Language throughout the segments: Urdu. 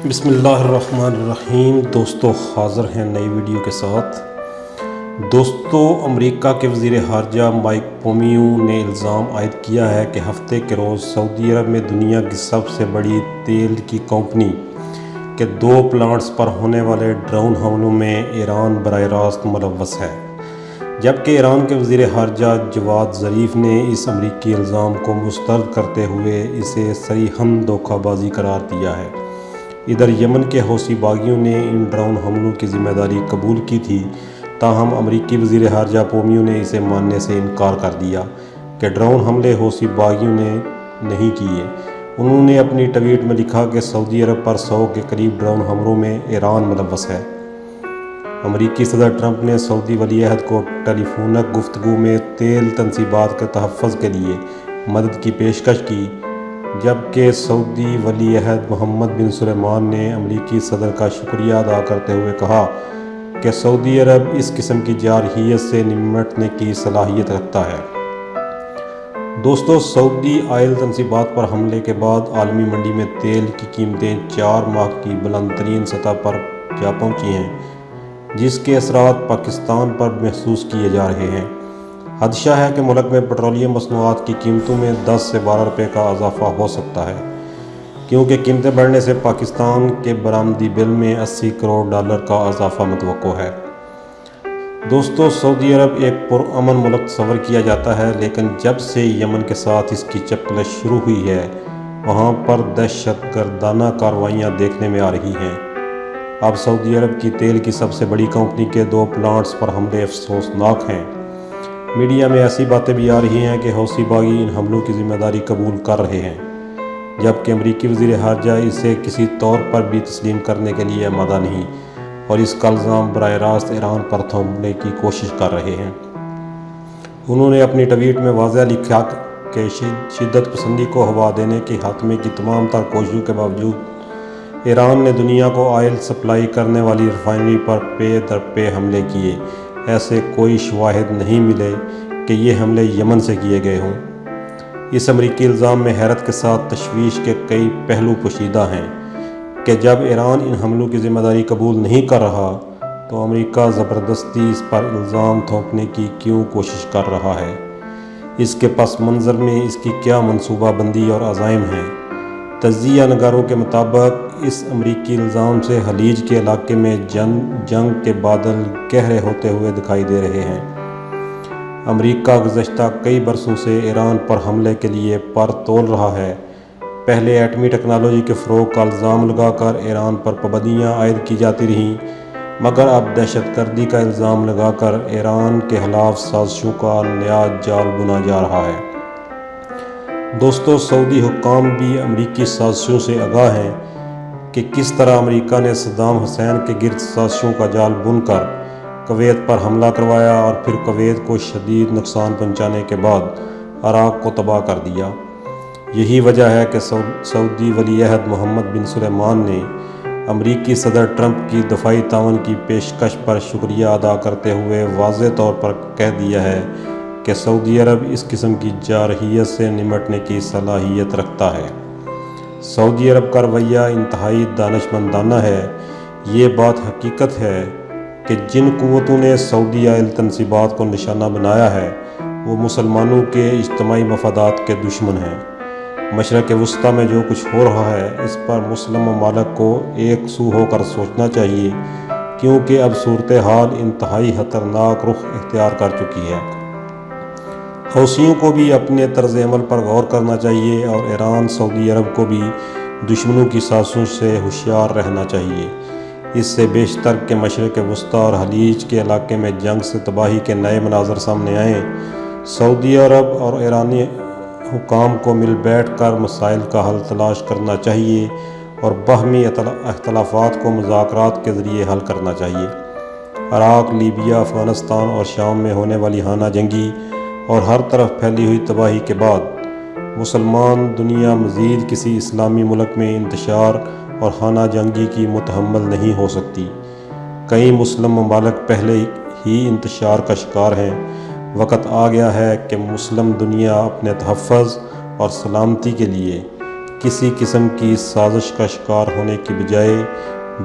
بسم اللہ الرحمن الرحیم۔ دوستو حاضر ہیں نئی ویڈیو کے ساتھ۔ دوستو امریکہ کے وزیر خارجہ مائک پومپیو نے الزام عائد کیا ہے کہ ہفتے کے روز سعودی عرب میں دنیا کی سب سے بڑی تیل کی کمپنی کے 2 پلانٹس پر ہونے والے ڈرون حملوں میں ایران براہ راست ملوث ہے، جبکہ ایران کے وزیر خارجہ جواد ظریف نے اس امریکی الزام کو مسترد کرتے ہوئے اسے صریحاً دھوکہ بازی قرار دیا ہے۔ ادھر یمن کے حوثی باغیوں نے ان ڈرون حملوں کی ذمہ داری قبول کی تھی، تاہم امریکی وزیر خارجہ پومپیو نے اسے ماننے سے انکار کر دیا کہ ڈرون حملے حوثی باغیوں نے نہیں کیے۔ انہوں نے اپنی ٹویٹ میں لکھا کہ سعودی عرب پر 100 کے قریب ڈرون حملوں میں ایران ملوث ہے۔ امریکی صدر ٹرمپ نے سعودی ولی عہد کو ٹیلی فونک گفتگو میں تیل تنصیبات کے تحفظ کے لیے مدد کی پیشکش کی، جبکہ سعودی ولی عہد محمد بن سلمان نے امریکی صدر کا شکریہ ادا کرتے ہوئے کہا کہ سعودی عرب اس قسم کی جارحیت سے نمٹنے کی صلاحیت رکھتا ہے۔ دوستو سعودی آئل تنصیبات پر حملے کے بعد عالمی منڈی میں تیل کی قیمتیں 4 ماہ کی بلند ترین سطح پر جا پہنچی ہیں، جس کے اثرات پاکستان پر محسوس کیے جا رہے ہیں۔ خدشہ ہے کہ ملک میں پٹرولیم مصنوعات کی قیمتوں میں 10 سے 12 روپے کا اضافہ ہو سکتا ہے، کیونکہ قیمتیں بڑھنے سے پاکستان کے برآمدی بل میں $80 کروڑ کا اضافہ متوقع ہے۔ دوستو سعودی عرب ایک پرامن ملک تصور کیا جاتا ہے، لیکن جب سے یمن کے ساتھ اس کی چپکلش شروع ہوئی ہے، وہاں پر دہشت گردانہ کارروائیاں دیکھنے میں آ رہی ہیں۔ اب سعودی عرب کی تیل کی سب سے بڑی کمپنی کے 2 پلانٹس پر حملے افسوسناک ہیں۔ میڈیا میں ایسی باتیں بھی آ رہی ہیں کہ حوثی باغی ان حملوں کی ذمہ داری قبول کر رہے ہیں، جبکہ امریکی وزیر خارجہ اسے کسی طور پر بھی تسلیم کرنے کے لیے آمادہ نہیں اور اس کا الزام براہ راست ایران پر تھوپنے کی کوشش کر رہے ہیں۔ انہوں نے اپنی ٹویٹ میں واضح لکھا کہ شدت پسندی کو ہوا دینے کے خاتمے کی تمام تر کوششوں کے باوجود ایران نے دنیا کو آئل سپلائی کرنے والی ریفائنری پر پے در پے حملے کیے۔ ایسے کوئی شواہد نہیں ملے کہ یہ حملے یمن سے کیے گئے ہوں۔ اس امریکی الزام میں حیرت کے ساتھ تشویش کے کئی پہلو پوشیدہ ہیں کہ جب ایران ان حملوں کی ذمہ داری قبول نہیں کر رہا تو امریکہ زبردستی اس پر الزام تھوپنے کی کیوں کوشش کر رہا ہے؟ اس کے پس منظر میں اس کی کیا منصوبہ بندی اور عزائم ہیں؟ تجزیہ نگاروں کے مطابق اس امریکی الزام سے خلیج کے علاقے میں جنگ کے بادل گہرے ہوتے ہوئے دکھائی دے رہے ہیں۔ امریکہ گزشتہ کئی برسوں سے ایران پر حملے کے لیے پر تول رہا ہے۔ پہلے ایٹمی ٹیکنالوجی کے فروغ کا الزام لگا کر ایران پر پابندیاں عائد کی جاتی رہیں، مگر اب دہشت گردی کا الزام لگا کر ایران کے خلاف سازشوں کا نیا جال بنا جا رہا ہے۔ دوستو سعودی حکام بھی امریکی سازشوں سے آگاہ ہیں کہ کس طرح امریکہ نے صدام حسین کے گرد سازشوں کا جال بن کر کویت پر حملہ کروایا اور پھر کویت کو شدید نقصان پہنچانے کے بعد عراق کو تباہ کر دیا۔ یہی وجہ ہے کہ سعودی ولی عہد محمد بن سلمان نے امریکی صدر ٹرمپ کی دفاعی تعاون کی پیشکش پر شکریہ ادا کرتے ہوئے واضح طور پر کہہ دیا ہے کہ سعودی عرب اس قسم کی جارحیت سے نمٹنے کی صلاحیت رکھتا ہے۔ سعودی عرب کا رویہ انتہائی دانشمندانہ ہے۔ یہ بات حقیقت ہے کہ جن قوتوں نے سعودی آئل تنصیبات کو نشانہ بنایا ہے وہ مسلمانوں کے اجتماعی مفادات کے دشمن ہیں۔ مشرق وسطیٰ میں جو کچھ ہو رہا ہے اس پر مسلم ممالک کو ایک سو ہو کر سوچنا چاہیے، کیونکہ اب صورتحال انتہائی خطرناک رخ اختیار کر چکی ہے۔ حوثیوں کو بھی اپنے طرز عمل پر غور کرنا چاہیے اور ایران سعودی عرب کو بھی دشمنوں کی سازشوں سے ہوشیار رہنا چاہیے۔ اس سے بیشتر کہ مشرق وسطیٰ اور خلیج کے علاقے میں جنگ سے تباہی کے نئے مناظر سامنے آئیں، سعودی عرب اور ایرانی حکام کو مل بیٹھ کر مسائل کا حل تلاش کرنا چاہیے اور باہمی اختلافات کو مذاکرات کے ذریعے حل کرنا چاہیے۔ عراق، لیبیا، افغانستان اور شام میں ہونے والی خانہ جنگی اور ہر طرف پھیلی ہوئی تباہی کے بعد مسلمان دنیا مزید کسی اسلامی ملک میں انتشار اور خانہ جنگی کی متحمل نہیں ہو سکتی۔ کئی مسلم ممالک پہلے ہی انتشار کا شکار ہیں۔ وقت آ گیا ہے کہ مسلم دنیا اپنے تحفظ اور سلامتی کے لیے کسی قسم کی سازش کا شکار ہونے کی بجائے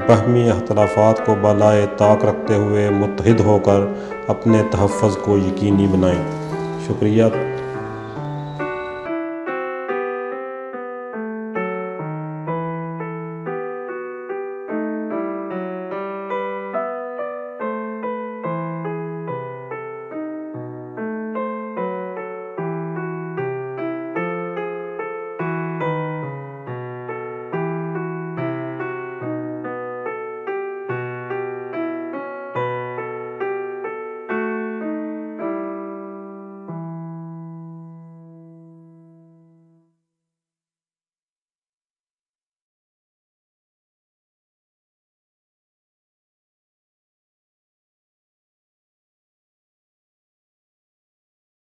باہمی اختلافات کو بالائے طاق رکھتے ہوئے متحد ہو کر اپنے تحفظ کو یقینی بنائیں۔ شکریہ۔